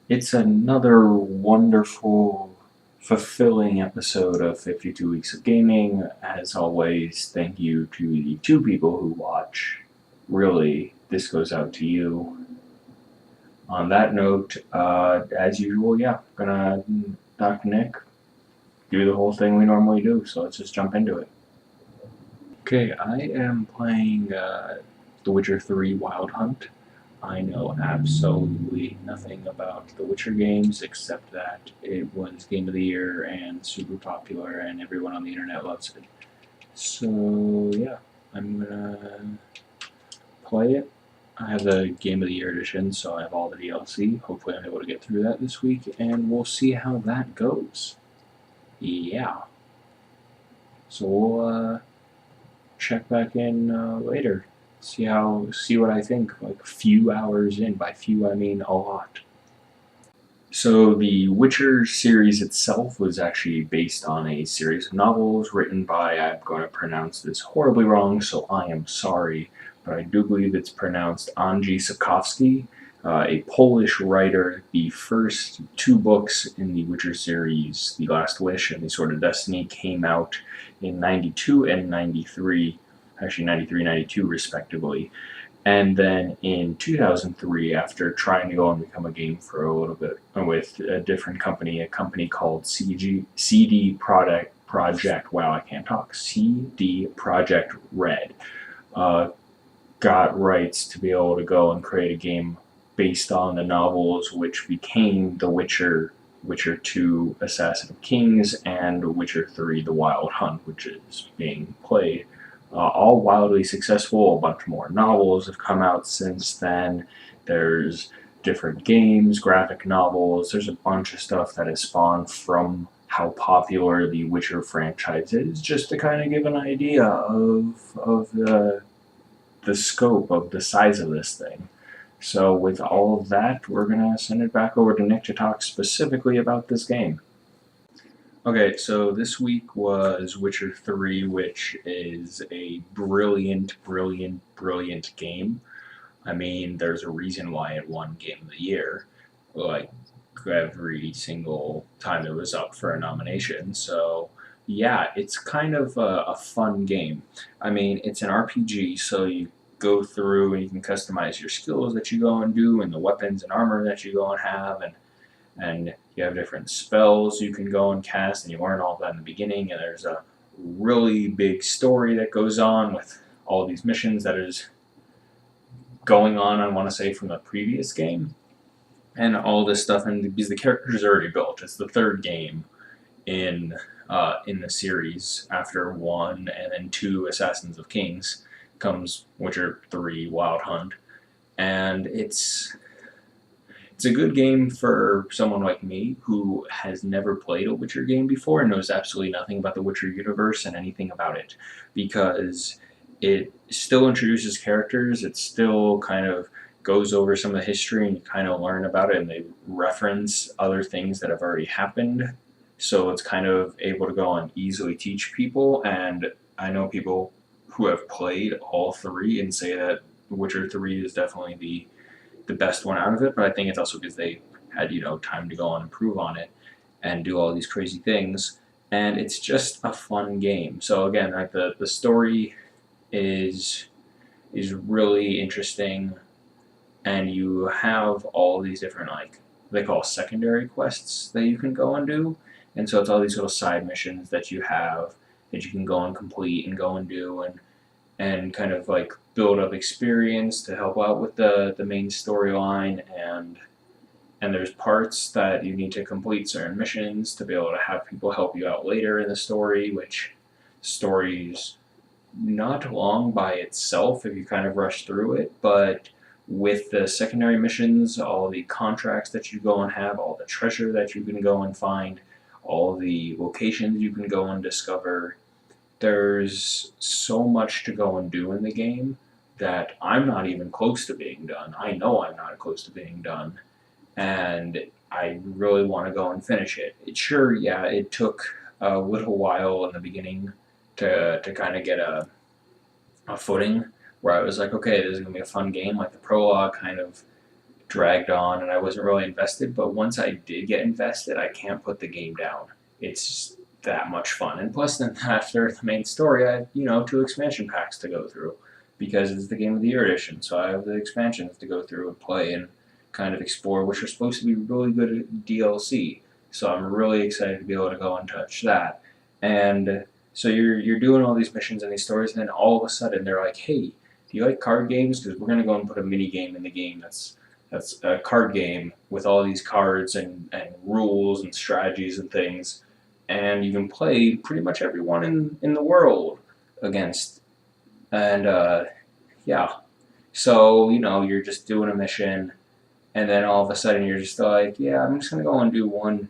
It's another wonderful, fulfilling episode of 52 Weeks of Gaming. As always, thank you to the two people who watch. Really, this goes out to you. On that note, as usual, yeah, gonna talk to Nick, do the whole thing we normally do, so let's just jump into it. Okay, I am playing The Witcher 3 Wild Hunt. I know absolutely nothing about the Witcher games except that it was Game of the Year and super popular and everyone on the internet loves it. So yeah, I'm gonna play it. I have the Game of the Year edition, so I have all the DLC. Hopefully I'm able to get through that this week and we'll see how that goes. Yeah. So we'll check back in later. See what I think, like a few hours in. By few I mean a lot. So the Witcher series itself was actually based on a series of novels written by, I'm going to pronounce this horribly wrong, so I am sorry, but I do believe it's pronounced Andrzej Sapkowski, a Polish writer. The first two books in the Witcher series, The Last Wish and The Sword of Destiny, came out in 92 and 93, actually 93, 92 respectively. And then in 2003, after trying to go and become a game for a little bit with a different company, a company called CD Project, wow, I can't talk, CD Project Red, uh, got rights to be able to go and create a game based on the novels, which became The Witcher, Witcher 2 Assassin of Kings, and Witcher 3 The Wild Hunt, which is being played. All wildly successful. A bunch more novels have come out since then. There's different games, graphic novels. There's a bunch of stuff that has spawned from how popular the Witcher franchise is, just to kind of give an idea of the scope of the size of this thing. So, with all of that, we're gonna send it back over to Nick to talk specifically about this game. Okay, so this week was Witcher 3, which is a brilliant, brilliant, brilliant game. I mean, there's a reason why it won Game of the Year, like every single time it was up for a nomination. So, yeah, it's kind of a fun game. I mean, it's an RPG, so you go through and you can customize your skills that you go and do, and the weapons and armor that you go and have, and you have different spells you can go and cast, and you learn all that in the beginning. And there's a really big story that goes on with all these missions that is going on, I want to say, from the previous game, and all this stuff. And because the characters are already built, it's the third game in the series. After 1 and then 2 Assassins of Kings comes Witcher 3 Wild Hunt, and it's a good game for someone like me who has never played a Witcher game before and knows absolutely nothing about the Witcher universe and anything about it, because it still introduces characters, it still kind of goes over some of the history, and you kind of learn about it, and they reference other things that have already happened. So it's kind of able to go and easily teach people. And I know people who have played all three and say that Witcher 3 is definitely the best one out of it, but I think it's also because they had, time to go and improve on it and do all these crazy things. And it's just a fun game. So again, like the story is really interesting, and you have all these different, like they call secondary quests that you can go and do. And so it's all these little side missions that you have that you can go and complete and go and do, and kind of like build up experience to help out with the main storyline. And there's parts that you need to complete certain missions to be able to have people help you out later in the story, which story's not long by itself if you kind of rush through it, but with the secondary missions, all the contracts that you go and have, all the treasure that you can go and find, all the locations you can go and discover, there's so much to go and do in the game that I'm not even close to being done. I know I'm not close to being done, and I really want to go and finish it. Sure, yeah, it took a little while in the beginning to kind of get a footing where I was like, okay, this is gonna be a fun game. Like the prologue kind of dragged on and I wasn't really invested. But once I did get invested, I can't put the game down. It's just that much fun. And plus, then after the main story, I had 2 expansion packs to go through because it's the Game of the Year edition. So I have the expansions to go through and play and kind of explore, which are supposed to be really good DLC. So I'm really excited to be able to go and touch that. And so you're doing all these missions and these stories, and then all of a sudden they're like, "Hey, do you like card games? Because we're gonna go and put a mini game in the game that's a card game with all these cards and rules and strategies and things, and you can play pretty much everyone in the world against." And yeah, so you're just doing a mission, and then all of a sudden you're just like, "Yeah, I'm just gonna go and do one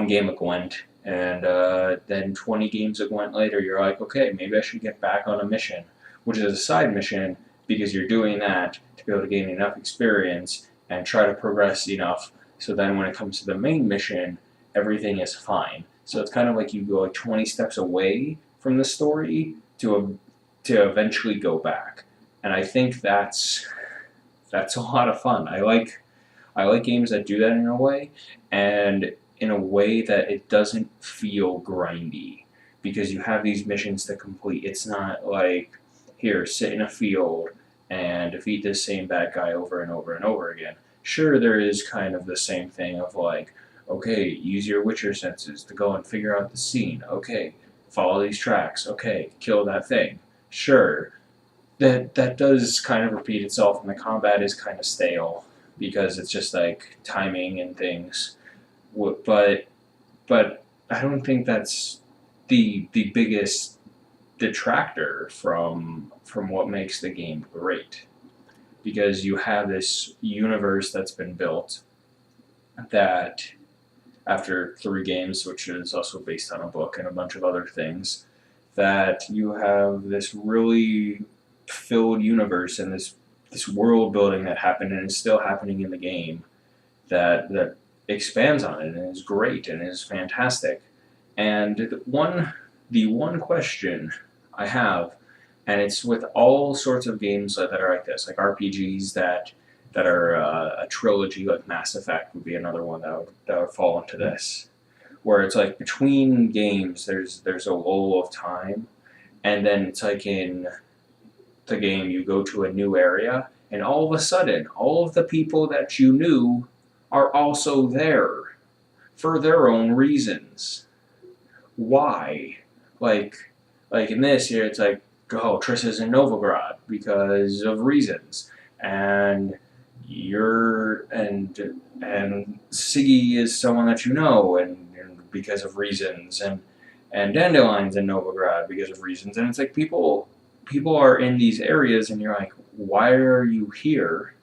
game of Gwent." And then 20 games of Gwent later, you're like, okay, maybe I should get back on a mission, which is a side mission because you're doing that to be able to gain enough experience and try to progress enough. So then when it comes to the main mission, everything is fine. So it's kind of like you go like 20 steps away from the story to eventually go back. And I think that's a lot of fun. I like games that do that in a way, and in a way that it doesn't feel grindy because you have these missions to complete. It's not like, here, sit in a field and defeat this same bad guy over and over and over again. Sure, there is kind of the same thing of like, okay, use your Witcher senses to go and figure out the scene. Okay, follow these tracks. Okay, kill that thing. Sure, that does kind of repeat itself, and the combat is kind of stale because it's just like timing and things. But I don't think that's the biggest detractor from what makes the game great, because you have this universe that's been built that after 3 games, which is also based on a book and a bunch of other things, that you have this really filled universe and this world building that happened and is still happening in the game that expands on it and is great and is fantastic. And the one question I have, and it's with all sorts of games that are like this, like RPGs that are a trilogy, like Mass Effect would be another one that would fall into this, where it's like between games there's a lull of time, and then it's like in the game you go to a new area, and all of a sudden all of the people that you knew are also there for their own reasons. Why? Like like in this here, it's like, oh, Triss is in Novigrad because of reasons, and you're and Siggy is someone that you know, and because of reasons, and Dandelion's in Novigrad because of reasons, and it's like people are in these areas, and you're like, why are you here?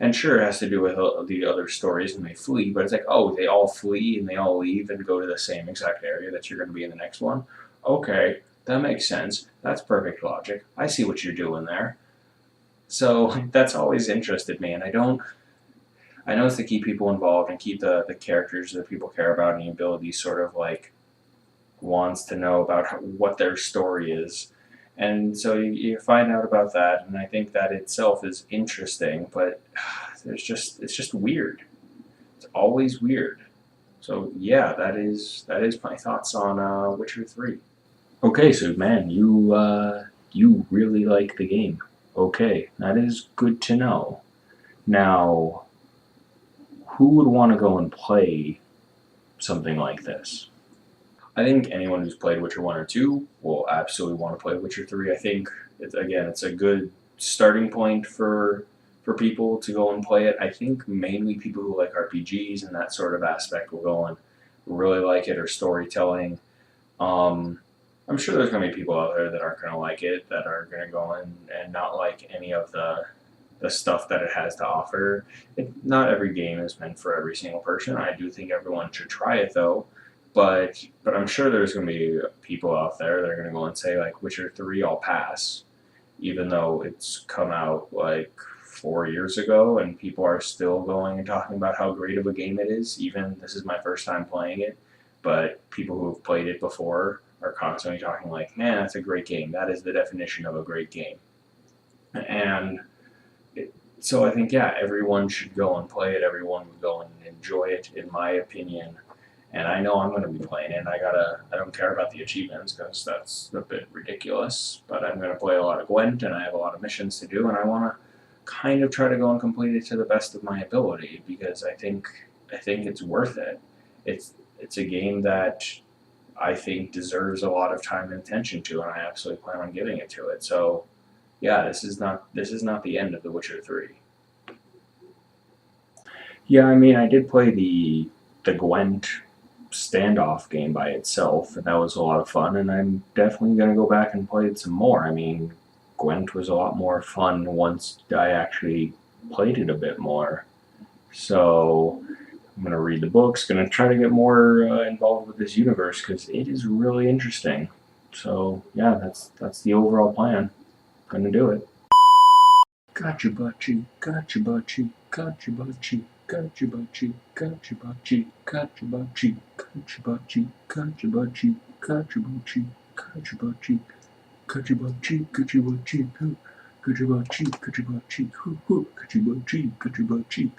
And sure, it has to do with the other stories, and they flee, but it's like, oh, they all flee and they all leave and go to the same exact area that you're going to be in the next one. Okay, that makes sense. That's perfect logic. I see what you're doing there. So that's always interested me, and I know it's to keep people involved and keep the characters that people care about, and the ability sort of like wants to know about what their story is. And so you find out about that, and I think that itself is interesting, but it's just weird. It's always weird. So yeah, that is my thoughts on Witcher 3. Okay, so man, you really like the game. Okay, that is good to know. Now, who would want to go and play something like this? I think anyone who's played Witcher 1 or 2 will absolutely want to play Witcher 3. I think, it's a good starting point for people to go and play it. I think mainly people who like RPGs and that sort of aspect will go and really like it, or storytelling. Um, I'm sure there's going to be people out there that aren't going to like it, that are going to go in and not like any of the stuff that it has to offer. Not every game is meant for every single person. I do think everyone should try it though, but I'm sure there's going to be people out there that are going to go and say like Witcher 3 I'll pass, even though it's come out like 4 years ago and people are still going and talking about how great of a game it is. Even this is my first time playing it, but people who have played it before are constantly talking like, man, that's a great game. That is the definition of a great game. And So I think, yeah, everyone should go and play it. Everyone would go and enjoy it, in my opinion. And I know I'm going to be playing it. I don't care about the achievements because that's a bit ridiculous. But I'm going to play a lot of Gwent, and I have a lot of missions to do, and I want to kind of try to go and complete it to the best of my ability because I think it's worth it. It's a game that I think deserves a lot of time and attention to, and I absolutely plan on giving it to it. So yeah, this is not the end of The Witcher 3. Yeah, I mean, I did play the Gwent standoff game by itself, and that was a lot of fun. And I'm definitely gonna go back and play it some more. I mean, Gwent was a lot more fun once I actually played it a bit more. So I'm gonna read the books, gonna try to get more involved with this universe because it is really interesting. So yeah, that's the overall plan. Gonna do it. Gotcha butchie, gotcha butchie, gotcha butchie, gotcha butchie, gotcha butchie, gotcha butchie, gotcha butchie, gotcha butchie, gotcha butchie, gotcha butchie, gotcha butchie, gotcha butchie, gotcha butchie, gotcha butchie, gotcha butchie, gotcha butchie.